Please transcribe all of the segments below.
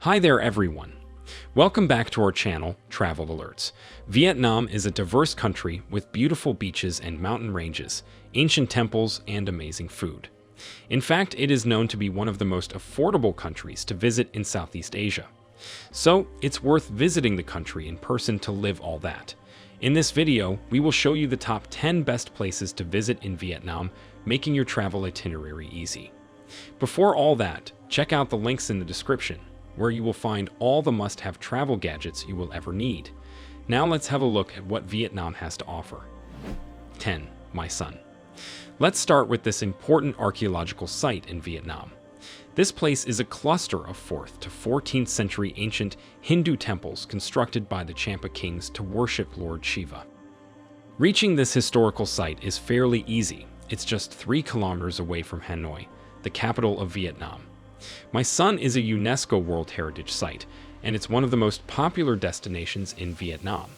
Hi there everyone. Welcome back to our channel, Travel Alerts. Vietnam is a diverse country with beautiful beaches and mountain ranges, ancient temples, and amazing food. In fact, it is known to be one of the most affordable countries to visit in Southeast Asia. So, it's worth visiting the country in person to live all that. In this video, we will show you the top 10 best places to visit in Vietnam, making your travel itinerary easy. Before all that, check out the links in the description, where you will find all the must-have travel gadgets you will ever need. Now let's have a look at what Vietnam has to offer. 10. My Son. Let's start with this important archaeological site in Vietnam. This place is a cluster of 4th to 14th century ancient Hindu temples constructed by the Champa kings to worship Lord Shiva. Reaching this historical site is fairly easy. It's just 3 kilometers away from Hanoi, the capital of Vietnam. My Son is a UNESCO World Heritage Site, and it's one of the most popular destinations in Vietnam.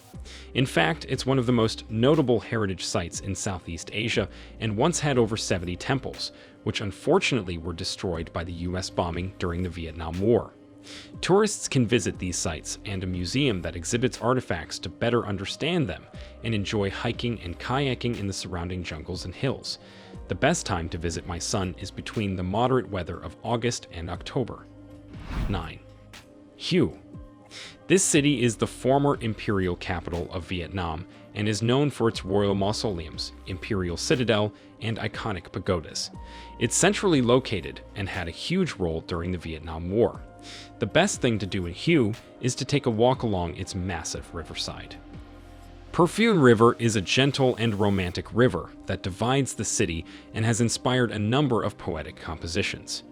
In fact, it's one of the most notable heritage sites in Southeast Asia and once had over 70 temples, which unfortunately were destroyed by the US bombing during the Vietnam War. Tourists can visit these sites and a museum that exhibits artifacts to better understand them and enjoy hiking and kayaking in the surrounding jungles and hills. The best time to visit My Son is between the moderate weather of August and October. 9. Hue. This city is the former imperial capital of Vietnam and is known for its royal mausoleums, imperial citadel, and iconic pagodas. It's centrally located and had a huge role during the Vietnam War. The best thing to do in Hue is to take a walk along its massive riverside. Phu River is a gentle and romantic river that divides the city and has inspired a number of poetic compositions.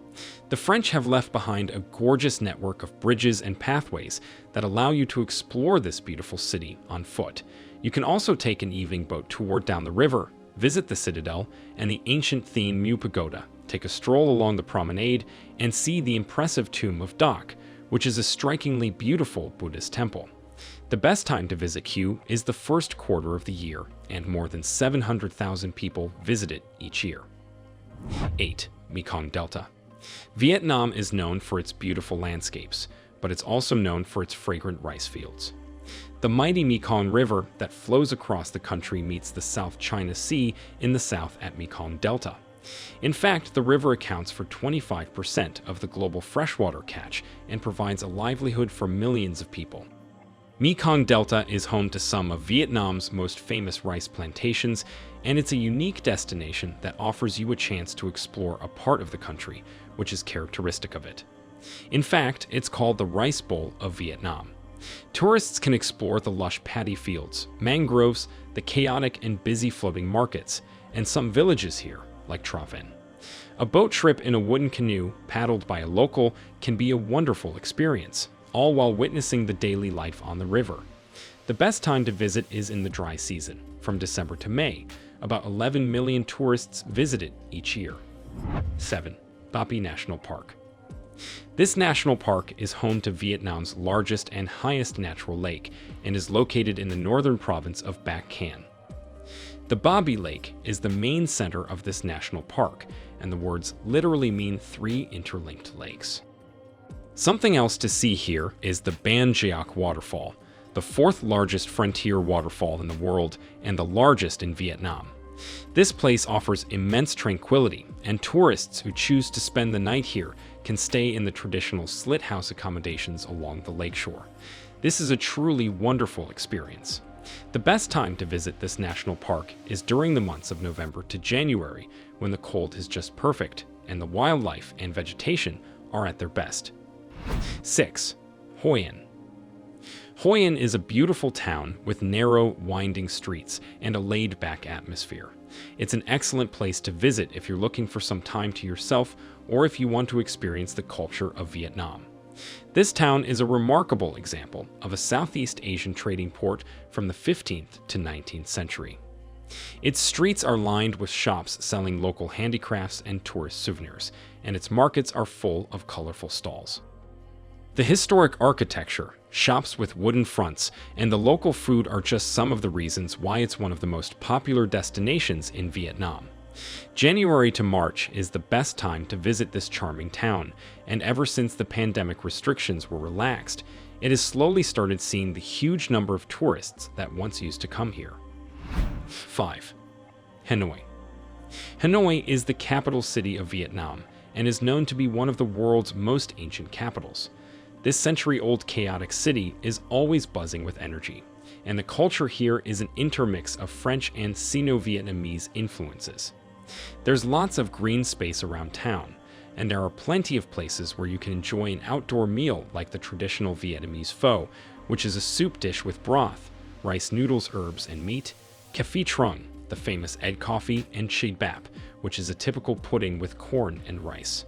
The French have left behind a gorgeous network of bridges and pathways that allow you to explore this beautiful city on foot. You can also take an evening boat tour down the river, visit the citadel and the ancient Thien Mu Pagoda, take a stroll along the promenade, and see the impressive Tomb of Doc, which is a strikingly beautiful Buddhist temple. The best time to visit Hue is the first quarter of the year, and more than 700,000 people visit it each year. 8. Mekong Delta. Vietnam is known for its beautiful landscapes, but it's also known for its fragrant rice fields. The mighty Mekong River that flows across the country meets the South China Sea in the south at Mekong Delta. In fact, the river accounts for 25% of the global freshwater catch and provides a livelihood for millions of people. Mekong Delta is home to some of Vietnam's most famous rice plantations, and it's a unique destination that offers you a chance to explore a part of the country which is characteristic of it. In fact, it's called the Rice Bowl of Vietnam. Tourists can explore the lush paddy fields, mangroves, the chaotic and busy floating markets, and some villages here, like Tra Vinh. A boat trip in a wooden canoe paddled by a local can be a wonderful experience, all while witnessing the daily life on the river. The best time to visit is in the dry season, from December to May. About 11 million tourists visit it each year. 7. Ba Pi National Park. This national park is home to Vietnam's largest and highest natural lake and is located in the northern province of Bac Can. The Ba Bi Lake is the main center of this national park, and the words literally mean 3 interlinked lakes. Something else to see here is the Ban Giac waterfall, the 4th largest frontier waterfall in the world and the largest in Vietnam. This place offers immense tranquility, and tourists who choose to spend the night here can stay in the traditional slit house accommodations along the lakeshore. This is a truly wonderful experience. The best time to visit this national park is during the months of November to January, when the cold is just perfect and the wildlife and vegetation are at their best. 6. Hoyan. Hoyan is a beautiful town with narrow, winding streets and a laid-back atmosphere. It's an excellent place to visit if you're looking for some time to yourself or if you want to experience the culture of Vietnam. This town is a remarkable example of a Southeast Asian trading port from the 15th to 19th century. Its streets are lined with shops selling local handicrafts and tourist souvenirs, and its markets are full of colorful stalls. The historic architecture, shops with wooden fronts, and the local food are just some of the reasons why it's one of the most popular destinations in Vietnam. January to March is the best time to visit this charming town, and ever since the pandemic restrictions were relaxed, it has slowly started seeing the huge number of tourists that once used to come here. 5. Hanoi. Hanoi is the capital city of Vietnam and is known to be one of the world's most ancient capitals. This century-old chaotic city is always buzzing with energy, and the culture here is an intermix of French and Sino-Vietnamese influences. There's lots of green space around town, and there are plenty of places where you can enjoy an outdoor meal like the traditional Vietnamese pho, which is a soup dish with broth, rice noodles, herbs, and meat, café trung, the famous egg coffee, and chi bap, which is a typical pudding with corn and rice.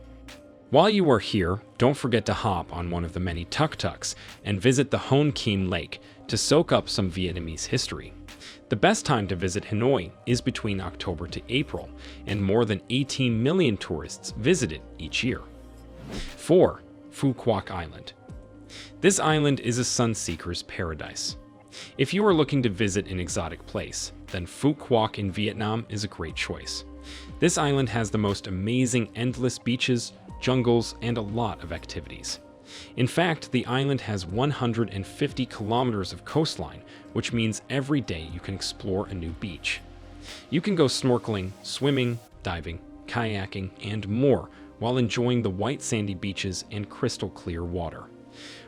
While you are here, don't forget to hop on one of the many tuk-tuks and visit the Hon Kim Lake to soak up some Vietnamese history. The best time to visit Hanoi is between October to April, and more than 18 million tourists visit it each year. 4. Phu Quoc Island. This island is a sun-seeker's paradise. If you are looking to visit an exotic place, then Phu Quoc in Vietnam is a great choice. This island has the most amazing endless beaches, jungles, and a lot of activities. In fact, the island has 150 kilometers of coastline, which means every day you can explore a new beach. You can go snorkeling, swimming, diving, kayaking, and more while enjoying the white sandy beaches and crystal clear water.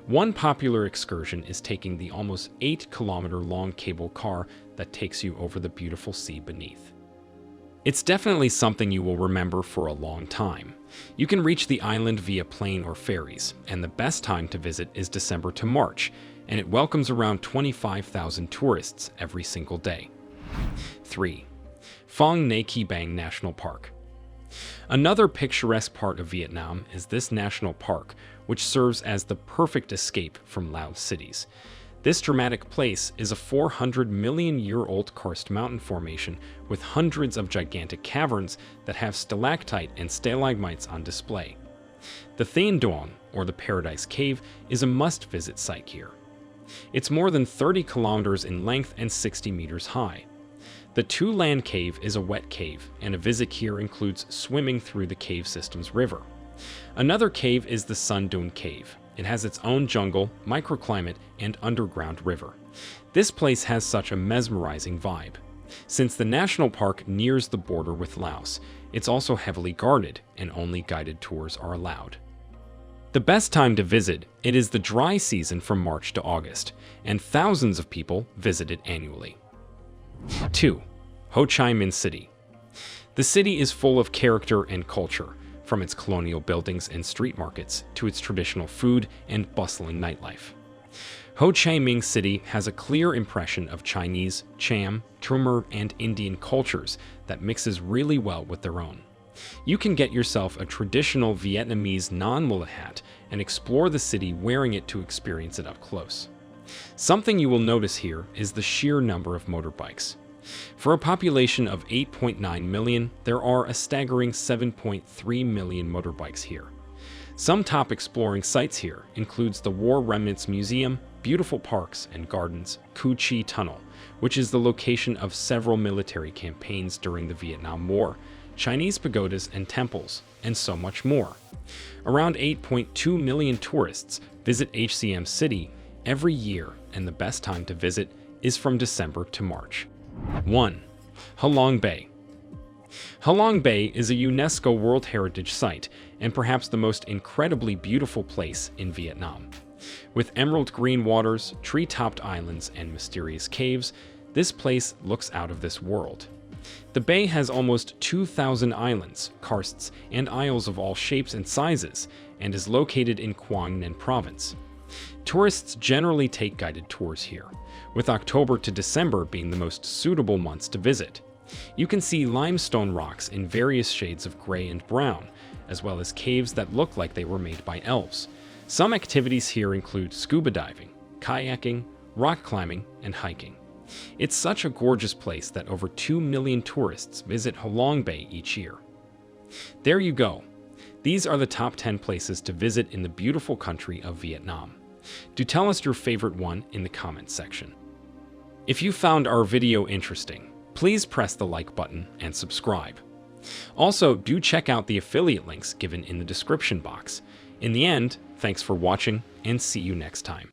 One popular excursion is taking the almost 8-kilometer-long cable car that takes you over the beautiful sea beneath. It's definitely something you will remember for a long time. You can reach the island via plane or ferries, and the best time to visit is December to March, and it welcomes around 25,000 tourists every single day. 3. Phong Nha Ke Bang National Park. Another picturesque part of Vietnam is this national park, which serves as the perfect escape from loud cities. This dramatic place is a 400-million-year-old karst mountain formation with hundreds of gigantic caverns that have stalactite and stalagmites on display. The Thanh Duong, or the Paradise Cave, is a must-visit site here. It's more than 30 kilometers in length and 60 meters high. The Tu Lan Cave is a wet cave, and a visit here includes swimming through the cave system's river. Another cave is the Sun Dun Cave. It has its own jungle, microclimate, and underground river. This place has such a mesmerizing vibe. Since the national park nears the border with Laos, it's also heavily guarded, and only guided tours are allowed. The best time to visit it is the dry season from March to August, and thousands of people visit it annually. 2. Ho Chi Minh City. The city is full of character and culture, from its colonial buildings and street markets to its traditional food and bustling nightlife. Ho Chi Minh City has a clear impression of Chinese, Cham, Khmer, and Indian cultures that mixes really well with their own. You can get yourself a traditional Vietnamese non-mullet hat and explore the city wearing it to experience it up close. Something you will notice here is the sheer number of motorbikes. For a population of 8.9 million, there are a staggering 7.3 million motorbikes here. Some top exploring sites here includes the War Remnants Museum, beautiful parks and gardens, Cu Chi Tunnel, which is the location of several military campaigns during the Vietnam War, Chinese pagodas and temples, and so much more. Around 8.2 million tourists visit HCM City every year, and the best time to visit is from December to March. 1. Halong Bay. Halong Bay is a UNESCO World Heritage Site and perhaps the most incredibly beautiful place in Vietnam. With emerald green waters, tree-topped islands, and mysterious caves, this place looks out of this world. The bay has almost 2,000 islands, karsts, and isles of all shapes and sizes, and is located in Quang Ninh Province. Tourists generally take guided tours here, with October to December being the most suitable months to visit. You can see limestone rocks in various shades of gray and brown, as well as caves that look like they were made by elves. Some activities here include scuba diving, kayaking, rock climbing, and hiking. It's such a gorgeous place that over 2 million tourists visit Halong Bay each year. There you go. These are the top 10 places to visit in the beautiful country of Vietnam. Do tell us your favorite one in the comments section. If you found our video interesting, please press the like button and subscribe. Also, do check out the affiliate links given in the description box. In the end, thanks for watching and see you next time.